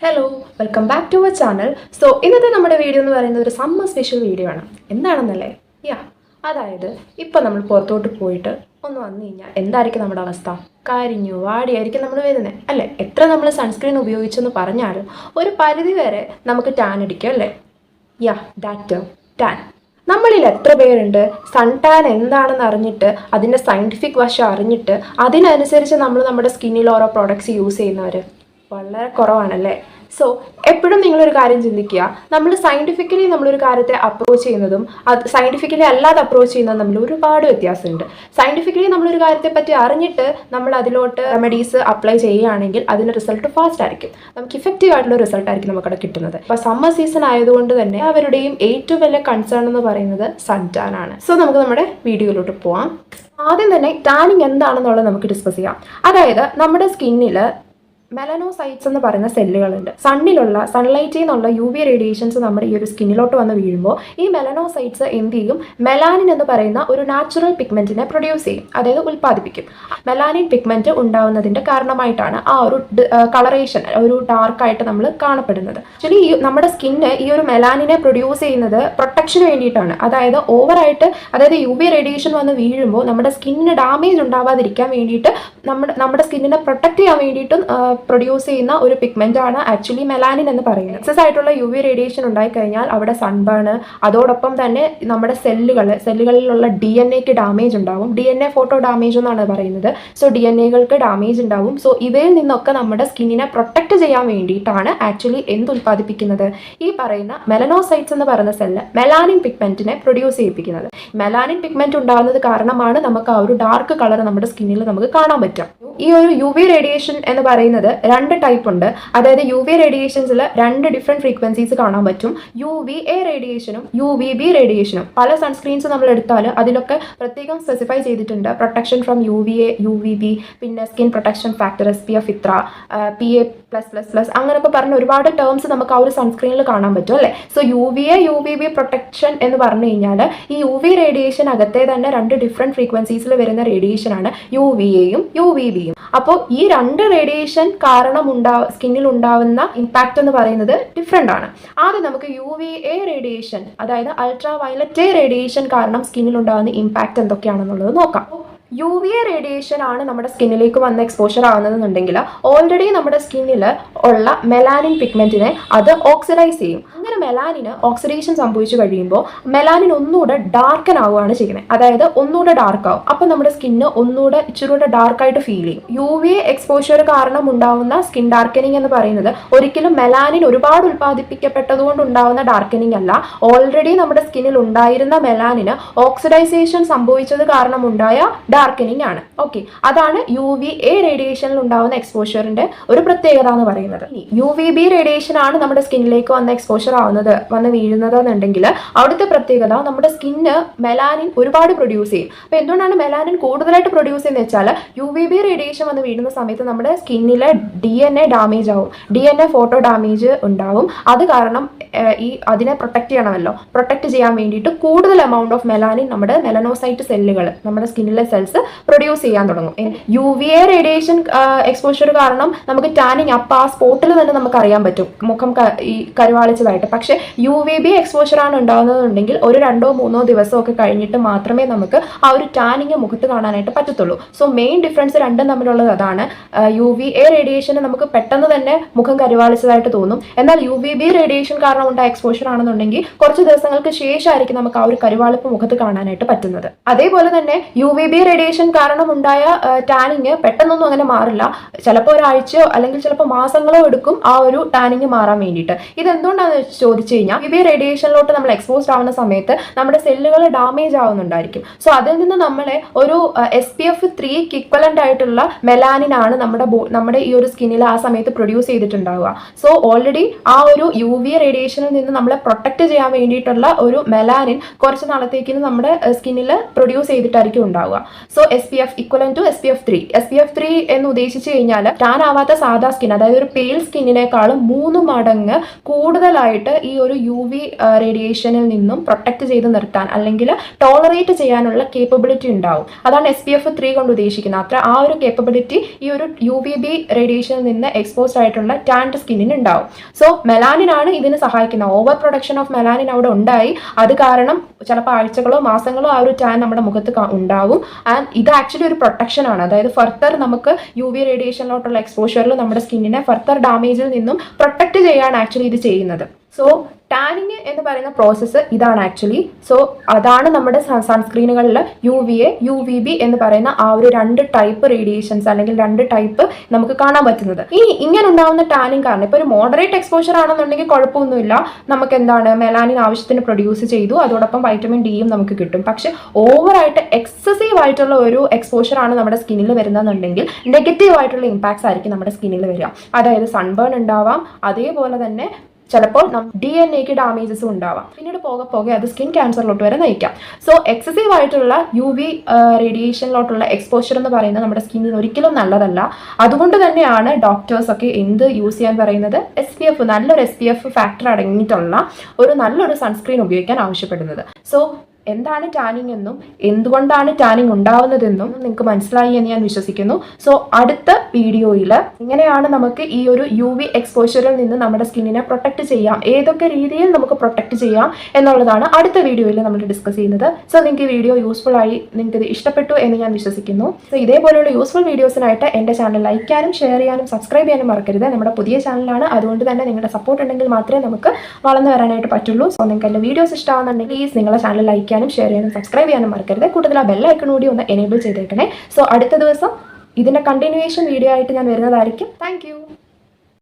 Hello welcome back to our channel. So ഇന്നത്തെ നമ്മുടെ video എന്ന് പറയുന്നത് ഒരു സമ്മർ സ്പെഷ്യൽ വീഡിയോ ആണ്. എന്താണെന്നല്ലേ? അതായത് ഇപ്പം നമ്മൾ പുറത്തോട്ട് പോയിട്ട് ഒന്ന് വന്നു കഴിഞ്ഞാൽ എന്തായിരിക്കും നമ്മുടെ അവസ്ഥ? കരിഞ്ഞു വാടിയായിരിക്കും നമ്മൾ വരുന്നത് അല്ലേ? എത്ര നമ്മൾ സൺസ്ക്രീൻ ഉപയോഗിച്ചെന്ന് പറഞ്ഞാലും ഒരു പരിധി വരെ നമുക്ക് ടാൻ അടിക്കും അല്ലേ? That tan. നമ്മളിൽ എത്ര പേരുണ്ട് സൺ ടാൻ എന്താണെന്ന് അറിഞ്ഞിട്ട് അതിൻ്റെ സയൻറ്റിഫിക് വശം അറിഞ്ഞിട്ട് അതിനനുസരിച്ച് നമ്മൾ നമ്മുടെ സ്കിന്നിൽ ഓരോ പ്രോഡക്റ്റ്സ് യൂസ് ചെയ്യുന്നവർ? വളരെ കുറവാണല്ലേ? സോ എപ്പോഴും നിങ്ങളൊരു കാര്യം ചിന്തിക്കുക, നമ്മൾ സയൻറ്റിഫിക്കലി നമ്മളൊരു കാര്യത്തെ അപ്രോച്ച് ചെയ്യുന്നതും അത് സയൻറ്റിഫിക്കലി അല്ലാതെ അപ്രോച്ച് ചെയ്യുന്നതും തമ്മിൽ ഒരുപാട് വ്യത്യാസമുണ്ട്. സയൻറ്റിഫിക്കലി നമ്മളൊരു കാര്യത്തെ പറ്റി അറിഞ്ഞിട്ട് നമ്മൾ അതിലോട്ട് റെമഡീസ് അപ്ലൈ ചെയ്യുകയാണെങ്കിൽ അതിൻ്റെ റിസൾട്ട് ഫാസ്റ്റ് ആയിരിക്കും, നമുക്ക് ഇഫക്റ്റീവ് ആയിട്ടുള്ള റിസൾട്ട് ആയിരിക്കും നമുക്കവിടെ കിട്ടുന്നത്. അപ്പോൾ സമ്മർ സീസൺ ആയതുകൊണ്ട് തന്നെ അവരുടെയും ഏറ്റവും വലിയ കൺസേൺ എന്ന് പറയുന്നത് സൺ ടാൻ ആണ്. സോ നമുക്ക് നമ്മുടെ വീഡിയോയിലോട്ട് പോവാം. ആദ്യം തന്നെ ടാനിങ് എന്താണെന്നുള്ളത് നമുക്ക് ഡിസ്കസ് ചെയ്യാം. അതായത് നമ്മുടെ സ്കിന്നിൽ മെലനോസൈറ്റ്സ് എന്ന് പറയുന്ന സെല്ലുകളുണ്ട്. സൺലൈറ്റിൽ നിന്നുള്ള UV റേഡിയേഷൻസ് നമ്മുടെ ഈ ഒരു സ്കിന്നിലോട്ട് വന്ന് വീഴുമ്പോൾ ഈ മെലനോസൈറ്റ്സ് എന്ത് ചെയ്യും? മെലാനിൻ എന്ന് പറയുന്ന ഒരു നാച്ചുറൽ പിഗ്മെന്റിനെ പ്രൊഡ്യൂസ് ചെയ്യും, അതായത് ഉൽപ്പാദിപ്പിക്കും. മെലാനിൻ പിഗ്മെന്റ് ഉണ്ടാവുന്നതിന്റെ കാരണമായിട്ടാണ് ആ ഒരു കളറേഷൻ, ഒരു ഡാർക്കായിട്ട് നമ്മൾ കാണപ്പെടുന്നത്. ആക്ച്വലി നമ്മുടെ സ്കിന്ന് ഈ ഒരു മെലാനിനെ പ്രൊഡ്യൂസ് ചെയ്യുന്നത് പ്രൊട്ടക്ഷന് വേണ്ടിയിട്ടാണ്. അതായത് ഓവറായിട്ട്, അതായത് UV റേഡിയേഷൻ വന്ന് വീഴുമ്പോൾ നമ്മുടെ സ്കിന്നിന് ഡാമേജ് ഉണ്ടാവാതിരിക്കാൻ വേണ്ടിയിട്ട് നമ്മുടെ സ്കിന്നിനെ പ്രൊട്ടക്ട് ചെയ്യാൻ വേണ്ടിയിട്ടും പ്രൊഡ്യൂസ് ചെയ്യുന്ന ഒരു പിഗ്മെന്റ് ആണ് ആക്ച്വലി മെലാനിൻ എന്ന് പറയുന്നത്. എക്സസ് ആയിട്ടുള്ള UV റേഡിയേഷൻ ഉണ്ടായിക്കഴിഞ്ഞാൽ അവിടെ സൺബേൺ, അതോടൊപ്പം തന്നെ നമ്മുടെ സെല്ലുകളിലുള്ള DNA ഡാമേജ് ഉണ്ടാവും. DNA ഫോട്ടോ ഡാമേജ് എന്നാണ് പറയുന്നത്. സോ DNAകൾക്ക് ഡാമേജ് ഉണ്ടാവും. സോ ഇവയിൽ നിന്നൊക്കെ നമ്മുടെ സ്കിന്നിനെ പ്രൊട്ടക്ട് ചെയ്യാൻ വേണ്ടിയിട്ടാണ് ആക്ച്വലി എന്ത് ഉൽപ്പാദിപ്പിക്കുന്നത്? ഈ പറയുന്ന മെലനോസൈറ്റ്സ് എന്ന് പറയുന്ന സെല്ല് മെലാനിൻ പിഗ്മെന്റിനെ പ്രൊഡ്യൂസ് ചെയ്യിപ്പിക്കുന്നത്. മെലാനിൻ പിഗ്മെന്റ് ഉണ്ടാകുന്നത് കാരണമാണ് നമുക്ക് ആ ഒരു ഡാർക്ക് കളർ നമ്മുടെ സ്കിന്നിൽ നമുക്ക് കാണാൻ പറ്റും. ഈ ഒരു UV റേഡിയേഷൻ എന്ന് പറയുന്നത് രണ്ട് ടൈപ്പ് ഉണ്ട്. അതായത് UV റേഡിയേഷൻസിൽ രണ്ട് ഡിഫറെൻറ്റ് ഫ്രീക്വൻസീസ് കാണാൻ പറ്റും. UVA റേഡിയേഷനും UVB റേഡിയേഷനും. പല സൺസ്ക്രീൻസ് നമ്മൾ എടുത്താൽ അതിലൊക്കെ പ്രത്യേകം സ്പെസിഫൈ ചെയ്തിട്ടുണ്ട്. പ്രൊട്ടക്ഷൻ ഫ്രം UVA, UVB, പിന്നെ സ്കിൻ പ്രൊട്ടക്ഷൻ ഫാക്ടർ SPF ഇത്ര, PA+++, അങ്ങനെയൊക്കെ പറഞ്ഞ ഒരുപാട് ടേംസ് നമുക്ക് ആ ഒരു സൺസ്ക്രീനിൽ കാണാൻ പറ്റും അല്ലേ? സോ UVA, UVB പ്രൊട്ടക്ഷൻ എന്ന് പറഞ്ഞു കഴിഞ്ഞാൽ ഈ UV റേഡിയേഷൻ അകത്തെ തന്നെ രണ്ട് ഡിഫറെൻറ്റ് ഫ്രീക്വൻസീസിൽ വരുന്ന റേഡിയേഷനാണ് UVAയും UVBയും. അപ്പോൾ ഈ രണ്ട് റേഡിയേഷൻ കാരണം സ്കിന്നിൽ ഉണ്ടാവുന്ന ഇമ്പാക്റ്റ് എന്ന് പറയുന്നത് ഡിഫറെൻ്റ് ആണ്. ആദ്യം നമുക്ക് UVA റേഡിയേഷൻ, അതായത് അൾട്രാ വയലറ്റ് റേഡിയേഷൻ കാരണം സ്കിന്നിൽ ഉണ്ടാകുന്ന ഇമ്പാക്റ്റ് എന്തൊക്കെയാണെന്നുള്ളത് നോക്കാം. UVA റേഡിയേഷൻ ആണ് നമ്മുടെ സ്കിന്നിലേക്ക് വന്ന് എക്സ്പോഷർ ആവുന്നതെന്നുണ്ടെങ്കിൽ ഓൾറെഡി നമ്മുടെ സ്കിന്നിൽ ഉള്ള മെലാനിൻ പിഗ്മെന്റിനെ അത് ഓക്സിഡൈസ് ചെയ്യും. അങ്ങനെ മെലാനിന് ഓക്സിഡേഷൻ സംഭവിച്ചു കഴിയുമ്പോൾ മെലാനിൻ ഒന്നുകൂടെ ഡാർക്കൻ ആവുകയാണ് ചെയ്യുന്നത്, അതായത് ഒന്നുകൂടെ ഡാർക്ക് ആവും. അപ്പം നമ്മുടെ സ്കിന്ന് ഒന്നുകൂടെ ഇച്ചിരൂടെ ഡാർക്കായിട്ട് ഫീൽ ചെയ്യും. UVA എക്സ്പോഷർ കാരണം ഉണ്ടാവുന്ന സ്കിൻ ഡാർക്കനിങ് എന്ന് പറയുന്നത് ഒരിക്കലും മെലാനിൻ ഒരുപാട് ഉൽപ്പാദിപ്പിക്കപ്പെട്ടതുകൊണ്ട് ഉണ്ടാവുന്ന ഡാർക്കനിങ് അല്ല. ഓൾറെഡി നമ്മുടെ സ്കിന്നിൽ ഉണ്ടായിരുന്ന മെലാനിന് ഓക്സിഡൈസേഷൻ സംഭവിച്ചത് കാരണം ഉണ്ടായ ഡാർക്കനിങ് ആണ്. ഓക്കെ, അതാണ് UVA റേഡിയേഷനിൽ ഉണ്ടാവുന്ന എക്സ്പോഷറിന്റെ ഒരു പ്രത്യേകത എന്ന് പറയുന്നത്. UVB റേഡിയേഷൻ ആണ് നമ്മുടെ സ്കിന്നിലേക്ക് വന്ന എക്സ്പോഷർ വന്ന് വീഴുന്നത് എന്നുണ്ടെങ്കിൽ അവിടുത്തെ പ്രത്യേകത നമ്മുടെ സ്കിന്ന് മെലാനിൻ ഒരുപാട് പ്രൊഡ്യൂസ് ചെയ്യും. അപ്പോൾ എന്തുകൊണ്ടാണ് മെലാനിൻ കൂടുതലായിട്ട് പ്രൊഡ്യൂസ് ചെയ്യുന്നത് വെച്ചാൽ UVB റേഡിയേഷൻ വന്ന് വീഴുന്ന സമയത്ത് നമ്മുടെ സ്കിന്നിലെ DNA ഡാമേജ് ആവും, DNA ഫോട്ടോ ഡാമേജ് ഉണ്ടാവും. അത് കാരണം അതിനെ പ്രൊട്ടക്ട് ചെയ്യണമല്ലോ, പ്രൊട്ടക്ട് ചെയ്യാൻ വേണ്ടിയിട്ട് കൂടുതൽ എമൗണ്ട് ഓഫ് മെലാനിൻ നമ്മുടെ മെലനോസൈറ്റ് സെല്ലുകൾ, നമ്മുടെ സ്കിന്നിലെ സെൽസ് പ്രൊഡ്യൂസ് ചെയ്യാൻ തുടങ്ങും. UVA റേഡിയേഷൻ എക്സ്പോഷർ കാരണം നമുക്ക് ടാനിങ് അപ്പം ആ സ്പോട്ടിൽ തന്നെ നമുക്ക് അറിയാൻ പറ്റും മുഖം ഈ കരുവാളിച്ചതായിട്ട്. പക്ഷെ UVB എക്സ്പോഷർ ആണ് ഉണ്ടാകുന്നതെന്നുണ്ടെങ്കിൽ ഒരു 2-3 ദിവസമൊക്കെ കഴിഞ്ഞിട്ട് മാത്രമേ നമുക്ക് ആ ഒരു ടാനിങ് മുഖത്ത് കാണാനായിട്ട് പറ്റത്തുള്ളൂ. സോ മെയിൻ ഡിഫറൻസ് രണ്ടും തമ്മിലുള്ളത് അതാണ്. UVA റേഡിയേഷന് നമുക്ക് പെട്ടെന്ന് തന്നെ മുഖം കരുവാളിച്ചതായിട്ട് തോന്നും. എന്നാൽ UVB റേഡിയേഷൻ കാരണം ഉണ്ടായ എക്സ്പോഷർ ആണെന്നുണ്ടെങ്കിൽ കുറച്ച് ദിവസങ്ങൾക്ക് ശേഷമായിരിക്കും നമുക്ക് ആ ഒരു കരുവാളിപ്പ് മുഖത്ത് കാണാനായിട്ട് പറ്റുന്നത്. അതേപോലെ തന്നെ UVB റേഡിയേഷൻ കാരണം ഉണ്ടായ ടാനിങ് പെട്ടെന്നൊന്നും അങ്ങനെ മാറില്ല. ചിലപ്പോൾ ഒരാഴ്ചയോ അല്ലെങ്കിൽ ചിലപ്പോൾ മാസങ്ങളോ എടുക്കും ആ ഒരു ടാനിങ് മാറാൻ വേണ്ടിയിട്ട്. ഇതെന്തുകൊണ്ടാണെന്ന് ചോദിച്ചു കഴിഞ്ഞാൽ UV റേഡിയേഷനിലോട്ട് നമ്മൾ എക്സ്പോസ്ഡ് ആവുന്ന സമയത്ത് നമ്മുടെ സെല്ലുകൾ ഡാമേജ് ആവുന്നുണ്ടായിരിക്കും. സോ അതിൽ നിന്ന് നമ്മളെ ഒരു SPF3 ഇക്വലന്റ് ആയിട്ടുള്ള മെലാനിൻ ആണ് നമ്മുടെ ഈ ഒരു സ്കിന്നിൽ ആ സമയത്ത് പ്രൊഡ്യൂസ് ചെയ്തിട്ടുണ്ടാവുക. സോ ഓൾറെഡി ആ ഒരു UV റേഡിയേഷനിൽ നിന്ന് നമ്മളെ പ്രൊട്ടക്ട് ചെയ്യാൻ വേണ്ടിയിട്ടുള്ള ഒരു മെലാനിൻ കുറച്ച് നാളത്തേക്ക് നമ്മുടെ സ്കിന്നിൽ പ്രൊഡ്യൂസ് ചെയ്തിട്ടായിരിക്കും ഉണ്ടാവുക. So SPF equivalent to SPF3. SPF3 എന്ന് ഉദ്ദേശിച്ചു കഴിഞ്ഞാൽ ടാൻ ആവാത്ത സാധാ സ്കിൻ, അതായത് ഒരു പെയിൽ സ്കിന്നിനേക്കാളും 3 മടങ്ങ് കൂടുതലായിട്ട് ഈ ഒരു UV റേഡിയേഷനിൽ നിന്നും പ്രൊട്ടക്ട് ചെയ്ത് നിർത്താൻ അല്ലെങ്കിൽ ടോളറേറ്റ് ചെയ്യാനുള്ള കേപ്പബിലിറ്റി ഉണ്ടാവും. അതാണ് SPF3 കൊണ്ട് ഉദ്ദേശിക്കുന്നത്. അത്ര ആ ഒരു കേപ്പബിലിറ്റി ഈ ഒരു UVB റേഡിയേഷനിൽ നിന്ന് എക്സ്പോസ്ഡ് ആയിട്ടുള്ള ടാൻഡ് സ്കിന്നിന് ഉണ്ടാവും. സോ മെലാനിൻ ആണ് ഇതിന് സഹായിക്കുന്നത്. ഓവർ പ്രൊഡക്ഷൻ ഓഫ് മെലാനിൻ അവിടെ ഉണ്ടായി, അത് കാരണം ചിലപ്പോൾ ആഴ്ചകളോ മാസങ്ങളോ ആ ഒരു ടാൻ നമ്മുടെ മുഖത്ത് ഉണ്ടാവും. ആൻഡ് ഇത് ആക്ച്വലി ഒരു പ്രൊട്ടക്ഷൻ ആണ്. അതായത് ഫർദർ നമുക്ക് UV റേഡിയേഷനിലോട്ടുള്ള എക്സ്പോഷറിൽ നമ്മുടെ സ്കിന്നിനെ ഫർദർ ഡാമേജിൽ നിന്നും പ്രൊട്ടക്ട് ചെയ്യാണ് ആക്ച്വലി ഇത് ചെയ്യുന്നത്. സോ ടാനിങ് എന്ന് പറയുന്ന പ്രോസസ്സ് ഇതാണ് ആക്ച്വലി. സോ അതാണ് നമ്മുടെ സൺസ്ക്രീനുകളിൽ UVA UVB എന്ന് പറയുന്ന ആ ഒരു 2 ടൈപ്പ് റേഡിയേഷൻസ് അല്ലെങ്കിൽ 2 ടൈപ്പ് നമുക്ക് കാണാൻ പറ്റുന്നത്. ഇങ്ങനെ ഉണ്ടാവുന്ന ടാനിങ് കാരണം ഇപ്പോൾ ഒരു മോഡറേറ്റ് എക്സ്പോഷർ ആണെന്നുണ്ടെങ്കിൽ കുഴപ്പമൊന്നുമില്ല, നമുക്ക് എന്താണ് മെലാനിൻ ആവശ്യത്തിന് പ്രൊഡ്യൂസ് ചെയ്തു, അതോടൊപ്പം വൈറ്റമിൻ ഡിയും നമുക്ക് കിട്ടും. പക്ഷെ ഓവറായിട്ട് എക്സസീവ് ആയിട്ടുള്ള ഒരു എക്സ്പോഷർ ആണ് നമ്മുടെ സ്കിന്നിൽ വരുന്നതെന്നുണ്ടെങ്കിൽ നെഗറ്റീവ് ആയിട്ടുള്ള ഇമ്പാക്ട്സ് ആയിരിക്കും നമ്മുടെ സ്കിന്നിൽ വരിക. അതായത് സൺബേൺ ഉണ്ടാവാം, അതേപോലെ തന്നെ ചിലപ്പോൾ DNA ഡാമേജസും ഉണ്ടാവാം. പിന്നീട് പോകെ അത് സ്കിൻ ക്യാൻസറിലോട്ട് വരെ നയിക്കാം. സോ എക്സസീവ് ആയിട്ടുള്ള UV റേഡിയേഷനിലോട്ടുള്ള എക്സ്പോഷർ എന്ന് പറയുന്നത് നമ്മുടെ സ്കിന്നിന് ഒരിക്കലും നല്ലതല്ല. അതുകൊണ്ട് തന്നെയാണ് ഡോക്ടേഴ്സ് ഒക്കെ എന്ത് യൂസ് ചെയ്യാൻ പറയുന്നത്, SPF നല്ലൊരു SPF ഫാക്ടർ അടങ്ങിയിട്ടുള്ള ഒരു നല്ലൊരു സൺസ്ക്രീൻ ഉപയോഗിക്കാൻ ആവശ്യപ്പെടുന്നത്. സോ എന്താണ് ടാനിങ് എന്നും എന്തുകൊണ്ടാണ് ടാനിങ് ഉണ്ടാവുന്നതെന്നും നിങ്ങൾക്ക് മനസ്സിലായി എന്ന് ഞാൻ വിശ്വസിക്കുന്നു. സോ അടുത്ത വീഡിയോയിൽ എങ്ങനെയാണ് നമുക്ക് ഈ ഒരു UV എക്സ്പോഷറിൽ നിന്ന് നമ്മുടെ സ്കിന്നിനെ പ്രൊട്ടക്ട് ചെയ്യാം, ഏതൊക്കെ രീതിയിൽ നമുക്ക് പ്രൊട്ടക്ട് ചെയ്യാം എന്നുള്ളതാണ് അടുത്ത വീഡിയോയിൽ നമ്മൾ ഡിസ്കസ് ചെയ്യുന്നത്. സോ നിങ്ങൾക്ക് ഈ വീഡിയോ യൂസ്ഫുൾ ആയി, നിങ്ങൾക്ക് ഇത് ഇഷ്ടപ്പെട്ടു എന്ന് ഞാൻ വിശ്വസിക്കുന്നു. സോ ഇതേപോലെയുള്ള യൂസ്ഫുൾ വീഡിയോസിനായിട്ട് എൻ്റെ ചാനൽ ലൈക്ക് ചെയ്യാനും ഷെയർ ചെയ്യാനും സബ്സ്ക്രൈബ് ചെയ്യാനും മറക്കരുത്. നമ്മുടെ പുതിയ ചാനലാണ്, അതുകൊണ്ട് തന്നെ നിങ്ങളുടെ സപ്പോർട്ട് ഉണ്ടെങ്കിൽ മാത്രമേ നമുക്ക് വളർന്നു വരാനായിട്ട് പറ്റുള്ളൂ. സോ നിങ്ങൾക്ക് എൻ്റെ വീഡിയോസ് ഇഷ്ടമാണെന്നുണ്ടെങ്കിൽ പ്ലീസ് നിങ്ങളുടെ ചാനൽ ലൈക്ക് ചെയ്യാനും ഷെയർ ചെയ്യാനും സബ്സ്ക്രൈബ് ചെയ്യാനും മറക്കരുത്. കൂടുതൽ ആ ബെൽ ഐക്കൺ കൂടി ഒന്ന് എനേബിൾ ചെയ്തേക്കണേ. സോ അടുത്ത ദിവസം ഇതിൻ്റെ കണ്ടിന്യൂവേഷൻ വീഡിയോ ആയിട്ട് ഞാൻ വരുന്നതായിരിക്കും. താങ്ക്